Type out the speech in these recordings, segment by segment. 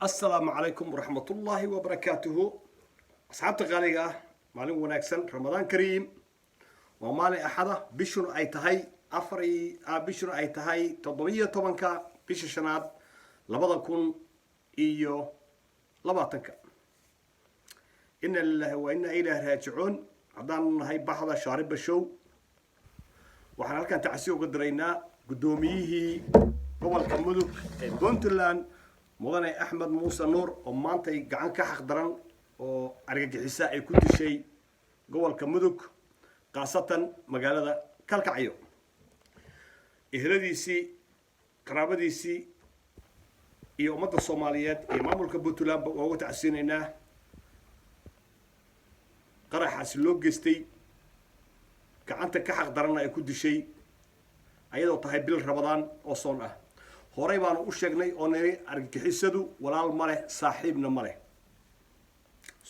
السلام عليكم ورحمة الله وبركاته. أصحاب غالية مالين وناكسن رمضان كريم ومالي أحدا بشر أي تهي أفري بشر أي تهي تضمية طبنكا بش شناد لبضا كون إيو لباتنكا إن الله وإن إله راجعون عدان هاي بحضة شارب الشو وحنا halkan tacsiyo uga diraynaa gudoomiyihii gobolka mudug ee Puntland mudane Axmed Muuse Nuur oo maanta gacan ka xaq daran oo argagixisa ay ku dishay gobolka mudug qaasatan magaalada Kalkacyo eheladiisii qaraabadiisii iyo ummadda Soomaaliyeed ee maamulka Puntland oo uga tacsiinaynaa qaraxaas loo geystay gacanta ka xaq daran ay ku dishay ayadoo tahay bil Ramadaan oo soon ah horay baan u sheegnay oo neeri argagixisadu walaal ma leh saaxiibna ma leh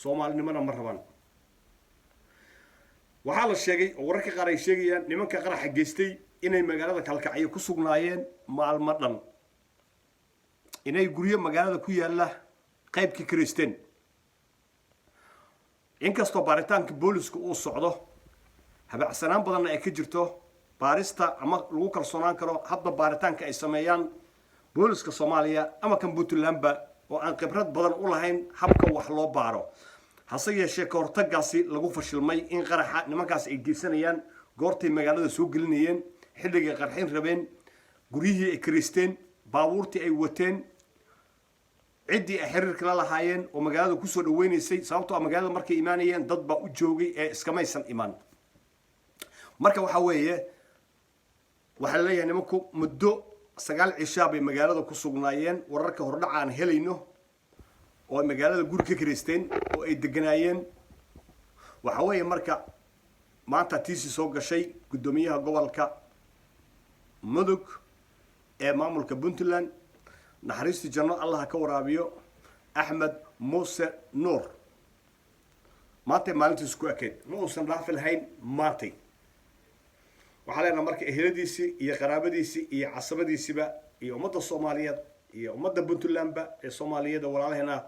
Soomaalinimana ma rabaan waxa la sheegay oo wararka qaar ay sheegayaan nimanka qaraxa geystay inay magaalada Kalkacyo ku sugnaayeen maalmo dhan inay guriyo magaalada ku yaala qaybkii Kristeen inkastoo baaritaanka booliska uu socdo habacsanaan badan ay ka jirto baarista ama lagu kalsoonaan karo hadda baaritaanka ay sameeyaan booliska Soomaaliya ama kan Puntland oo aan khibrad badan u lahayn habka wax loo baaro hase yeeshee ka hortagaasi lagu fashilmay in qaraxa nimankaas ay geysanayaan goortii magaalada soo gelinayeen xilliga qarxin rabeen guriyihii ay Kristeen baabuurtii ay wateen cidii ay xiriirka la lahaayeen oo magaalada ku soo dhaweynaysay sababtoo ah magaalada markay imaanayeen dad baa u joogay ee iskamaysan imaan marka waxa weeye waxa la leeyahay nimanku muddo 9 cisho bay magaalada ku sugnaayeen wararka hordhac aan helayno oo magaalada guri ka Kristeen oo ay deganaayeen waxa weeye marka maanta tiisi soo gashay gudoomiyaha gobolka mudug ee maamulka Puntland naxariisti janno Allah ka waraabiyo Axmed Muuse Nuur maanta maalintii isku ekeed ma uusan dhaafil hayn maantay waxaa leena marka eheladiisii iyo qaraabadiisii iyo casabadiisiba iyo ummadda Soomaaliyeed iyo ummadda Puntland ee Soomaaliyeed walaalahena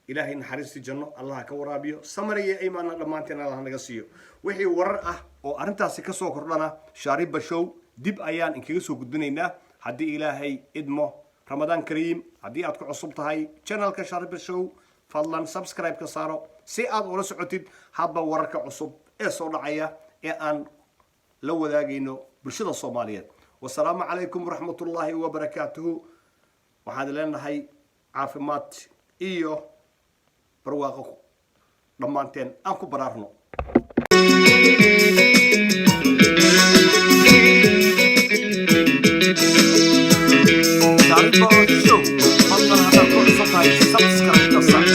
Ilaahay naxariisti janno Allah ka waraabiyo samariye aymaana dhamaanteen Allah naga siiyo wixii warar ah oo arintaasi ka soo kordhana Shaariba Show dib ayaan inkaga soo gudbinaynaa haddii Ilaahay idmo Ramadan Kareem haddii aad ku cusub tahay channelka Shaariba Show fadlan subscribe ka saaro si aad ula socotid hadba wararka cusub ee soo dhacaya ee aan la wadaagayno bulshada Soomaaliyeed wassalaamu calaykum waraxmatullaahi wabarakaatuhu waxaan leenahay caafimaad iyo barwaaqo dhammaanteen aan ku baraarno Shaariba Show fadlan hadda ku cusub tahay subscribe ka saar